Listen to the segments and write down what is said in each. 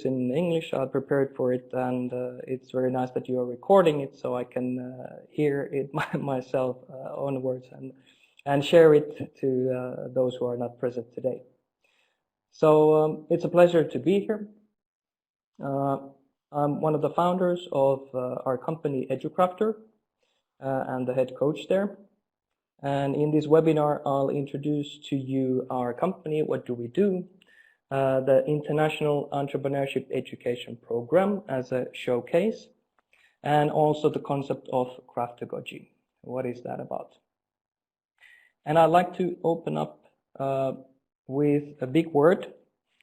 in English. I prepared for it, and it's very nice that you are recording it so I can hear it myself onwards and share it to those who are not present today. So it's a pleasure to be here. I'm one of the founders of our company Educraftor and the head coach there. And in this webinar, I'll introduce to you our company, what do we do, the International Entrepreneurship Education Program as a showcase, and also the concept of Craftogogy. What is that about? And I'd like to open up with a big word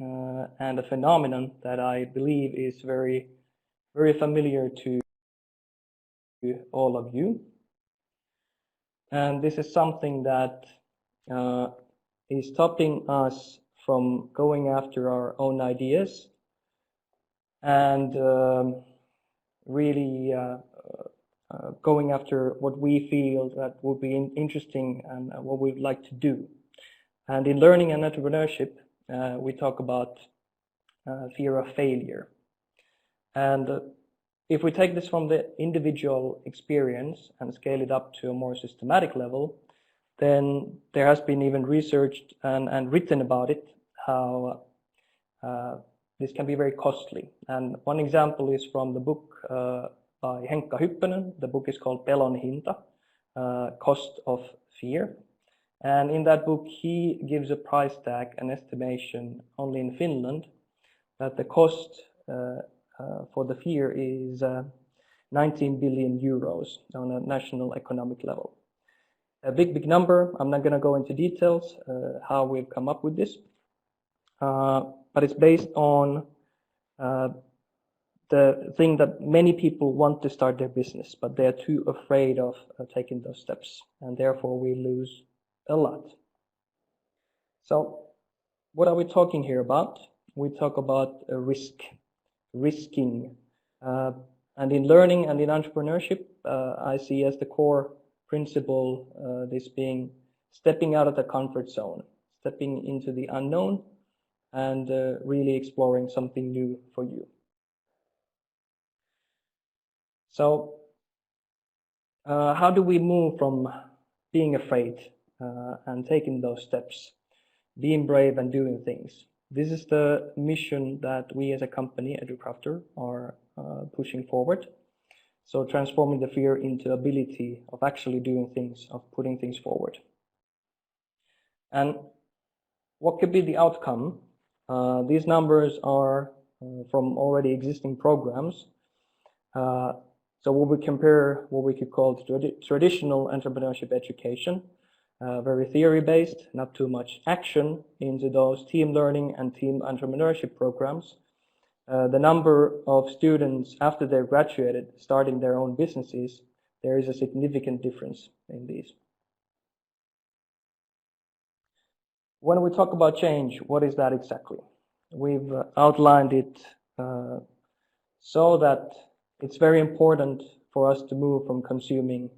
and a phenomenon that I believe is very, very familiar to all of you. And this is something that is stopping us from going after our own ideas and really going after what we feel that would be interesting and what we'd like to do. And in learning and entrepreneurship, we talk about fear of failure. And if we take this from the individual experience and scale it up to a more systematic level, then there has been even researched and written about it, how this can be very costly. And one example is from the book by Henkka Hyppönen. The book is called Pelon hinta, Cost of Fear. And in that book, he gives a price tag, an estimation only in Finland, that the cost for the fear is 19 billion euros on a national economic level. A big number. I'm not going to go into details how we've come up with this, but it's based on the thing that many people want to start their business, but they're too afraid of taking those steps, and therefore we lose a lot. So what are we talking here about? We talk about a risking. And in learning and in entrepreneurship, I see as the core principle this being stepping out of the comfort zone, stepping into the unknown, and really exploring something new for you. So how do we move from being afraid and taking those steps, being brave and doing things? This is the mission that we as a company, Educraftor, are pushing forward. So transforming the fear into ability of actually doing things, of putting things forward. And what could be the outcome? These numbers are from already existing programs. So when we compare what we could call traditional entrepreneurship education, very theory-based, not too much action, into those team learning and team entrepreneurship programs, the number of students after they're graduated starting their own businesses, there is a significant difference in these. When we talk about change, what is that exactly? We've outlined it so that it's very important for us to move from consuming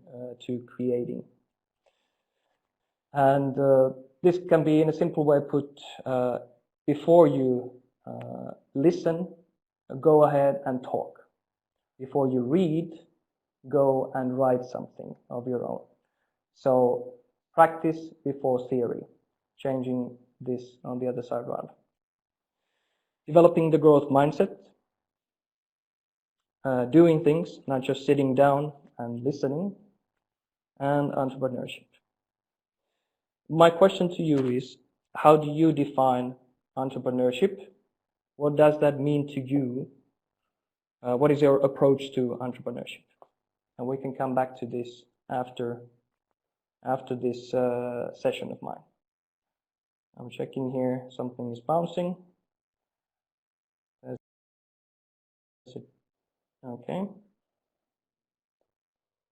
to creating. And this can be in a simple way put, before you listen, go ahead and talk. Before you read, go and write something of your own. So practice before theory, changing this on the other side around. Developing the growth mindset, doing things, not just sitting down and listening, and entrepreneurship. My question to you is, how do you define entrepreneurship? What does that mean to you? What is your approach to entrepreneurship? And we can come back to this after this session of mine. I'm checking here, something is bouncing. Okay.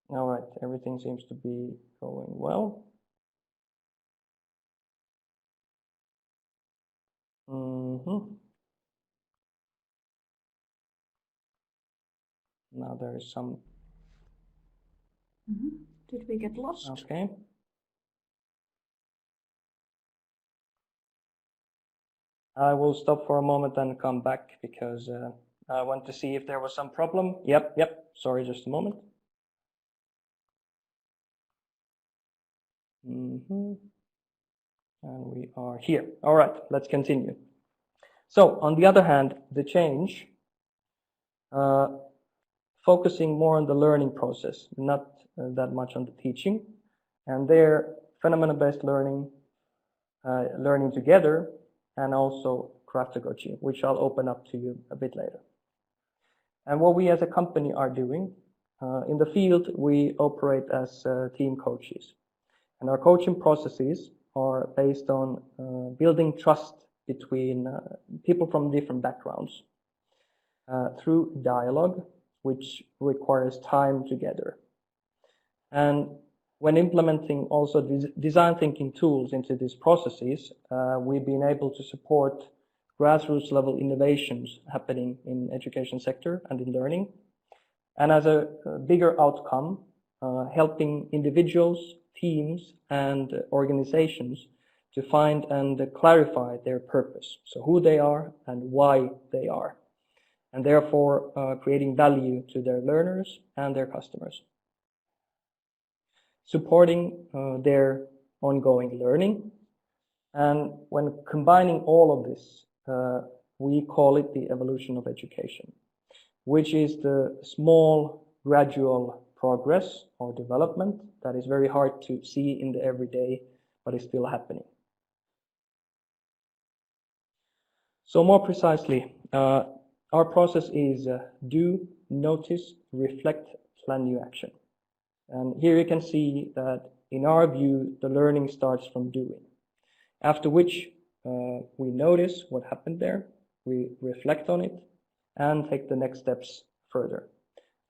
All right, everything seems to be going well. Now there is some. Did we get lost? Okay. I will stop for a moment and come back because I want to see if there was some problem. Yep. Sorry, just a moment. And we are here. All right, let's continue. So, on the other hand, the change, focusing more on the learning process, not that much on the teaching, and there, phenomenon-based learning, learning together, and also Craftogogy, which I'll open up to you a bit later. And what we as a company are doing, in the field, we operate as team coaches. And our coaching processes are based on building trust between people from different backgrounds through dialogue, which requires time together. And when implementing also design thinking tools into these processes, we've been able to support grassroots level innovations happening in education sector and in learning. And as a bigger outcome, helping individuals, teams, and organizations to find and clarify their purpose. So who they are and why they are. And therefore creating value to their learners and their customers. Supporting their ongoing learning. And when combining all of this, we call it the evolution of education, which is the small, gradual progress or development that is very hard to see in the everyday, but is still happening. So more precisely, our process is do, notice, reflect, plan new action. And here you can see that in our view, the learning starts from doing. After which we notice what happened there, we reflect on it, and take the next steps further.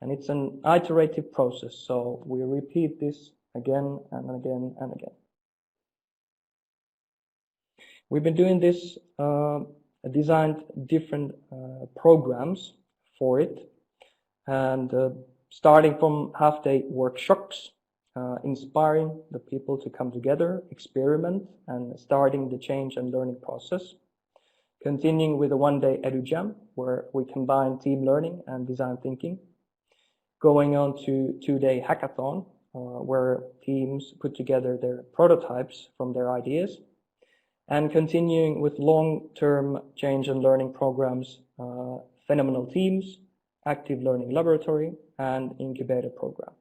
And it's an iterative process, so we repeat this again and again and again. We've been doing this, designed different programs for it, and starting from half-day workshops, inspiring the people to come together, experiment, and starting the change and learning process. Continuing with a one-day EduJam, where we combine team learning and design thinking. Going on to two-day hackathon, where teams put together their prototypes from their ideas. And continuing with long-term change and learning programs, phenomenal teams, active learning laboratory, and incubator program.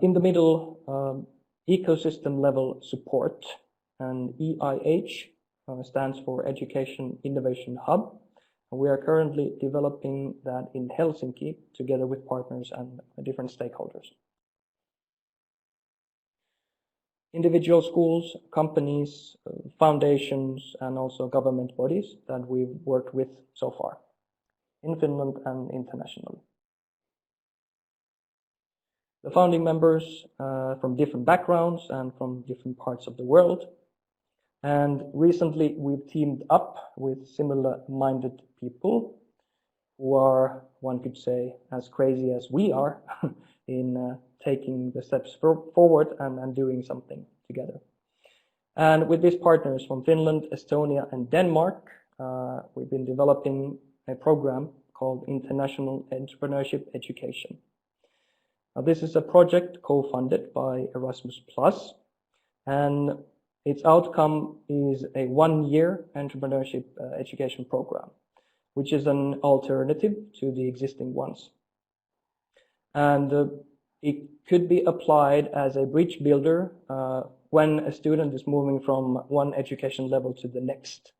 In the middle, ecosystem level support, and EIH stands for Education Innovation Hub. We are currently developing that in Helsinki together with partners and different stakeholders. Individual schools, companies, foundations, and also government bodies that we've worked with so far in Finland and internationally. The founding members from different backgrounds and from different parts of the world. And recently we've teamed up with similar-minded people who are, one could say, as crazy as we are in taking the steps forward and doing something together. And with these partners from Finland, Estonia, and Denmark, we've been developing a program called International Entrepreneurship Education. Now, this is a project co-funded by Erasmus+, and its outcome is a one-year entrepreneurship education program, which is an alternative to the existing ones. And it could be applied as a bridge builder when a student is moving from one education level to the next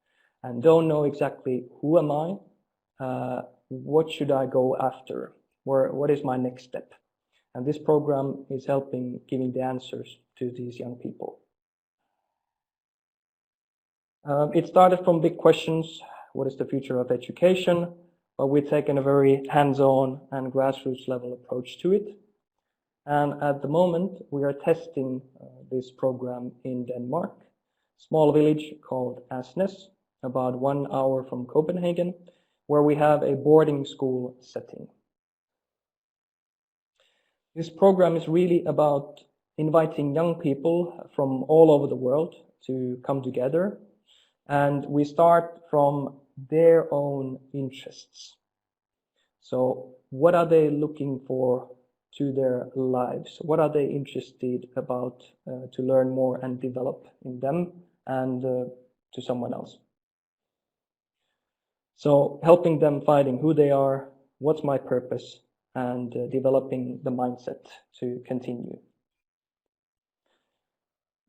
and don't know exactly who am I, what should I go after, what is my next step. And this program is helping giving the answers to these young people. It started from big questions, what is the future of education, but we've taken a very hands-on and grassroots level approach to it. And at the moment, we are testing this program in Denmark, small village called Asnes, about 1 hour from Copenhagen, where we have a boarding school setting. This program is really about inviting young people from all over the world to come together And we start from their own interests. So what are they looking for to their lives? What are they interested about to learn more and develop in them and to someone else? So helping them finding who they are, what's my purpose, and developing the mindset to continue.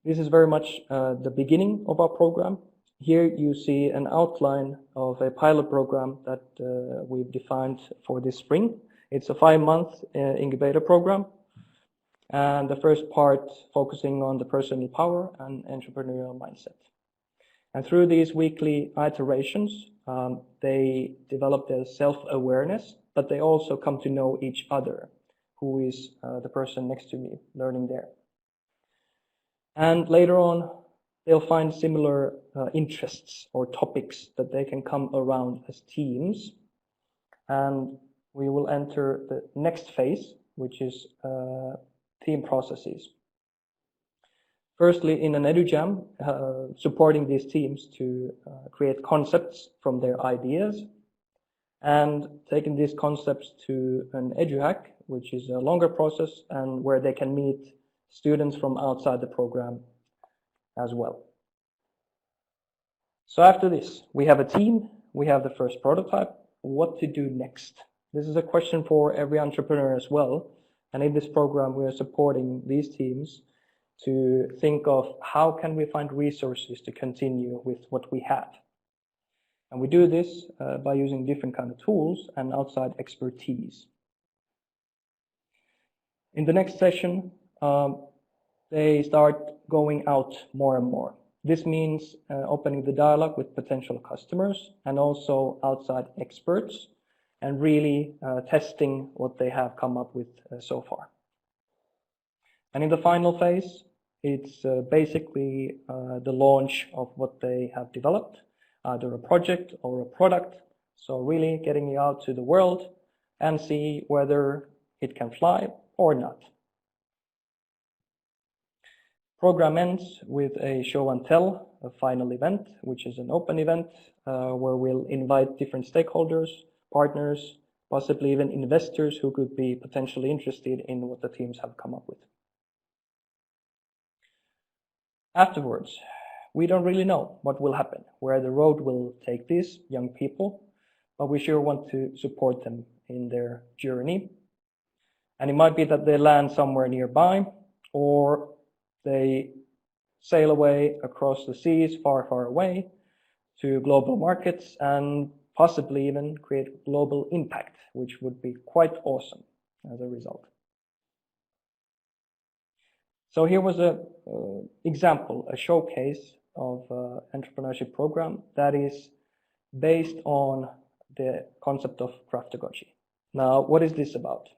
This is very much the beginning of our program. Here you see an outline of a pilot program that we've defined for this spring. It's a 5-month incubator program. And the first part focusing on the personal power and entrepreneurial mindset. And through these weekly iterations, they develop their self-awareness, but they also come to know each other, who is the person next to me learning there. And later on, they'll find similar interests or topics that they can come around as teams. And we will enter the next phase, which is team processes. Firstly, in an EduJam, supporting these teams to create concepts from their ideas and taking these concepts to an EduHack, which is a longer process and where they can meet students from outside the program as well. So after this, we have a team, we have the first prototype. What to do next? This is a question for every entrepreneur as well. And in this program, we are supporting these teams to think of how can we find resources to continue with what we have. And we do this by using different kind of tools and outside expertise. In the next session, they start going out more and more. This means opening the dialogue with potential customers and also outside experts and really testing what they have come up with so far. And in the final phase, it's basically the launch of what they have developed, either a project or a product. So really getting it out to the world and see whether it can fly or not. Program ends with a show and tell, a final event, which is an open event where we'll invite different stakeholders, partners, possibly even investors who could be potentially interested in what the teams have come up with. Afterwards, we don't really know what will happen, where the road will take these young people, but we sure want to support them in their journey. And it might be that they land somewhere nearby, or they sail away across the seas far, far away to global markets and possibly even create global impact, which would be quite awesome as a result. So here was an example, a showcase of an entrepreneurship program that is based on the concept of Craftogogy. Now, what is this about?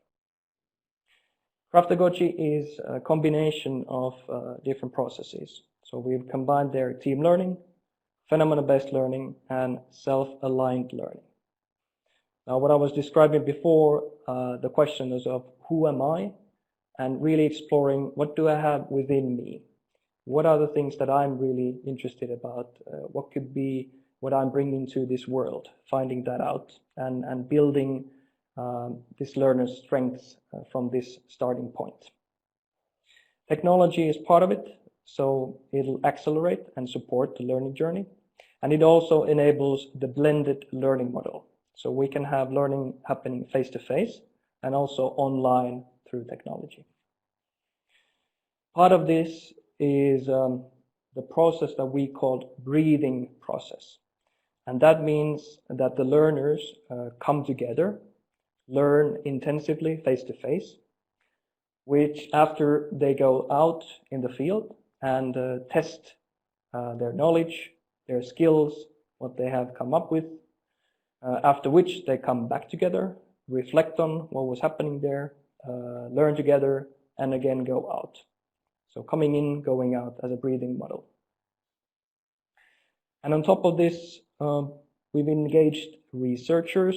Craftogogy is a combination of different processes. So we've combined their team learning, phenomenon-based learning, and self-aligned learning. Now, what I was describing before, the question is of who am I? And really exploring what do I have within me? What are the things that I'm really interested about? What could be what I'm bringing to this world? Finding that out and building this learner's strengths from this starting point. Technology is part of it, so it'll accelerate and support the learning journey. And it also enables the blended learning model. So we can have learning happening face-to-face and also online through technology. Part of this is the process that we call breathing process. And that means that the learners come together, learn intensively face-to-face, which after they go out in the field and test their knowledge, their skills, what they have come up with, after which they come back together, reflect on what was happening there, learn together, and again go out. So coming in, going out as a breathing model. And on top of this, we've engaged researchers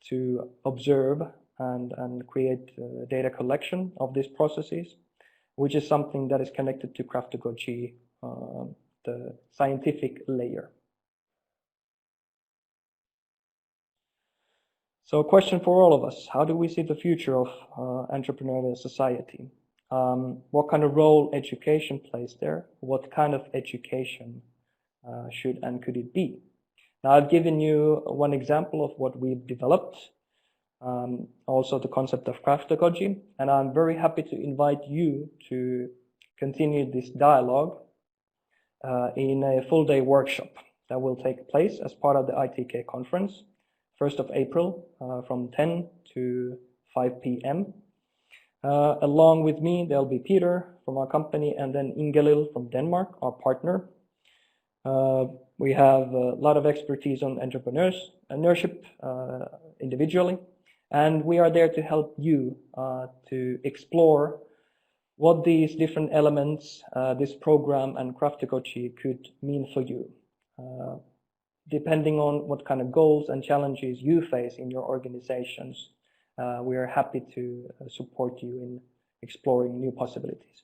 to observe and create data collection of these processes, which is something that is connected to Craftogogy, the scientific layer. So a question for all of us: how do we see the future of entrepreneurial society? What kind of role education plays there? What kind of education should and could it be? Now, I've given you one example of what we've developed, also the concept of Craftogogy, and I'm very happy to invite you to continue this dialogue in a full-day workshop that will take place as part of the ITK conference, 1st of April, from 10 to 5 p.m. Along with me, there'll be Peter from our company, and then Ingelil from Denmark, our partner. We have a lot of expertise on entrepreneurship individually, and we are there to help you to explore what these different elements, this program and Craftogogy could mean for you, depending on what kind of goals and challenges you face in your organizations. We are happy to support you in exploring new possibilities.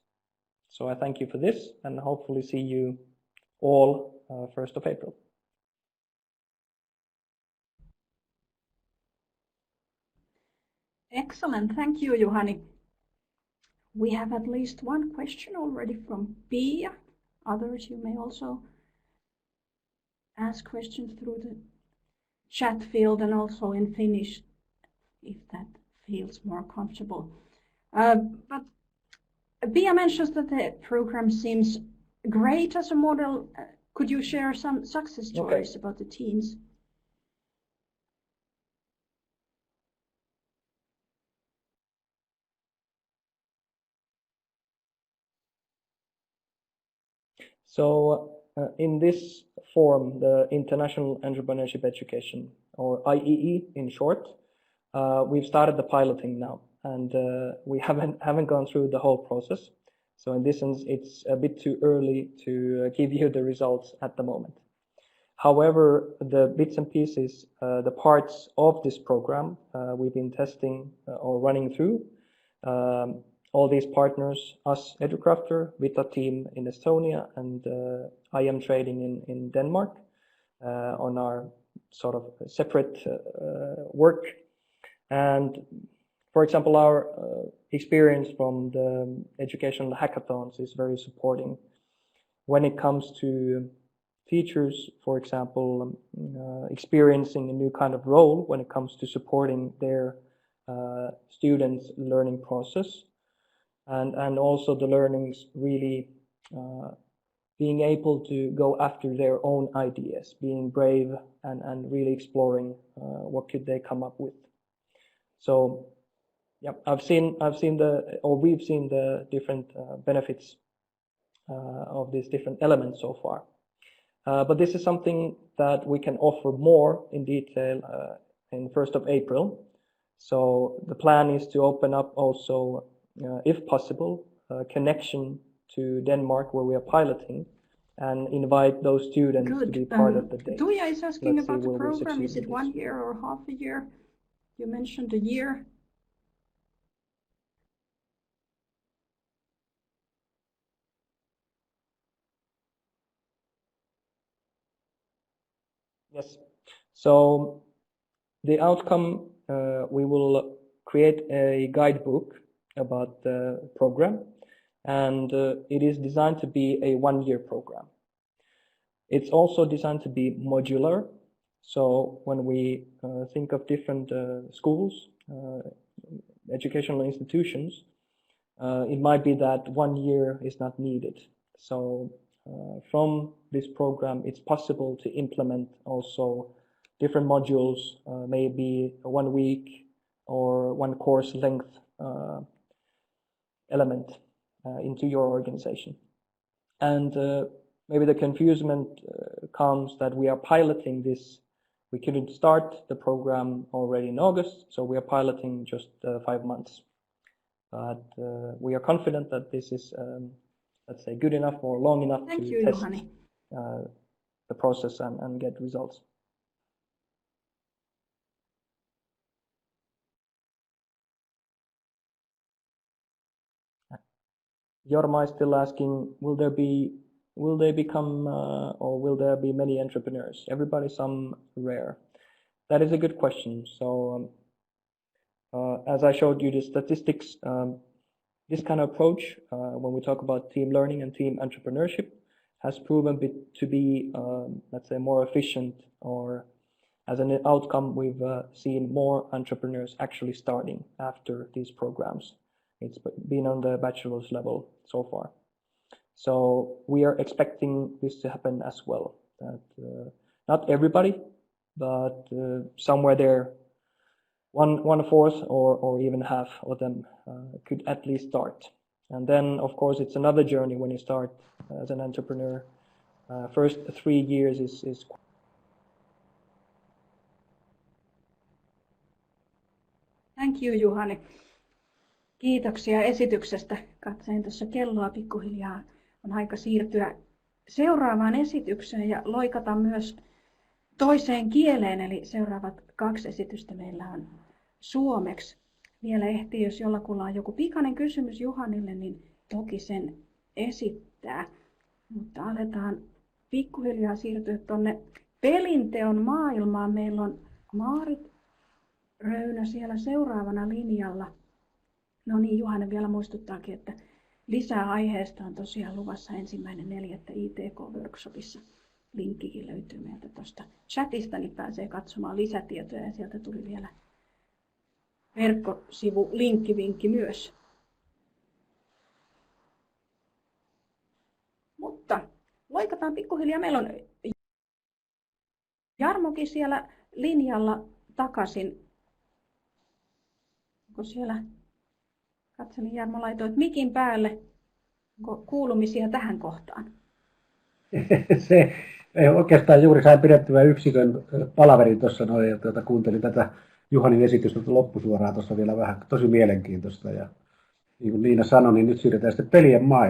So I thank you for this, and hopefully see you all 1st of April. Excellent, thank you, Juhani. We have at least one question already from Pia. Others, you may also ask questions through the chat field and also in Finnish, if that feels more comfortable. But Pia mentions that the program seems great as a model. Could you share some success stories about the teams? So in this forum, the International Entrepreneurship Education, or IEE in short, we've started the piloting now, and we haven't gone through the whole process. So in this sense, it's a bit too early to give you the results at the moment. However, the bits and pieces, the parts of this program, we've been testing or running through. All these partners, us, Educraftor, Vita team in Estonia, and I am trading in Denmark on our sort of separate work. And for example, our experience from the educational hackathons is very supporting when it comes to teachers, for example, experiencing a new kind of role when it comes to supporting their students' learning process. And also the learnings really being able to go after their own ideas, being brave and really exploring what could they come up with. So, yeah, we've seen the different benefits of these different elements so far. But this is something that we can offer more in detail in 1st of April. So the plan is to open up also, if possible, a connection to Denmark where we are piloting, and invite those students to be part of the day. Tuija is asking about the program. Is it 1 year or half a year? You mentioned a year. Yes. So the outcome, we will create a guidebook about the program, and it is designed to be a 1-year program. It's also designed to be modular. So when we think of different schools, educational institutions, it might be that 1 year is not needed. So from this program, it's possible to implement also different modules, maybe 1 week or 1 course length element into your organization. And maybe the confusion comes that we are piloting this. We couldn't start the program already in August, so we are piloting just 5 months. But we are confident that this is, let's say, good enough or long enough to test the process and get results. Jorma is still asking, will they become, or will there be many entrepreneurs? Everybody, some rare. That is a good question. So As I showed you the statistics, this kind of approach, when we talk about team learning and team entrepreneurship, has proven to be, let's say, more efficient, or as an outcome, we've seen more entrepreneurs actually starting after these programs. It's been on the bachelor's level so far. So we are expecting this to happen as well. That not everybody, but somewhere there, one fourth or even half of them could at least start. And then, of course, it's another journey when you start as an entrepreneur. First 3 years is Thank you, Juhani. Kiitoksia esityksestä. Katsoin tuossa kelloa pikkuhiljaa. On aika siirtyä seuraavaan esitykseen ja loikata myös toiseen kieleen. Eli seuraavat 2 esitystä meillä on suomeksi. Vielä ehtii, jos jollakulla on joku pikainen kysymys Juhanille, niin toki sen esittää. Mutta aletaan pikkuhiljaa siirtyä tuonne pelinteon maailmaan. Meillä on Maarit Röynä siellä seuraavana linjalla. No niin, Juhani vielä muistuttaakin, että lisää aiheesta on tosiaan luvassa 1.4. ITK-workshopissa. Linkkikin löytyy meiltä tuosta chatista, niin pääsee katsomaan lisätietoja ja sieltä tuli vielä verkkosivu linkkivinkki myös. Mutta loikataan pikkuhiljaa. Meillä on Jarmokin siellä linjalla takaisin. Onko siellä, katselin Jarmo laitoit mikin päälle. Onko kuulumisia tähän kohtaan? Se ei oikeastaan juuri sain pidettyä yksikön palaverin tuossa noin ja kuuntelin tätä Juhanin esitystä loppusuoraan tuossa vielä vähän, tosi mielenkiintoista. Ja niin kuin Niina sanoi, niin nyt siirrytään sitten pelien maailmaan.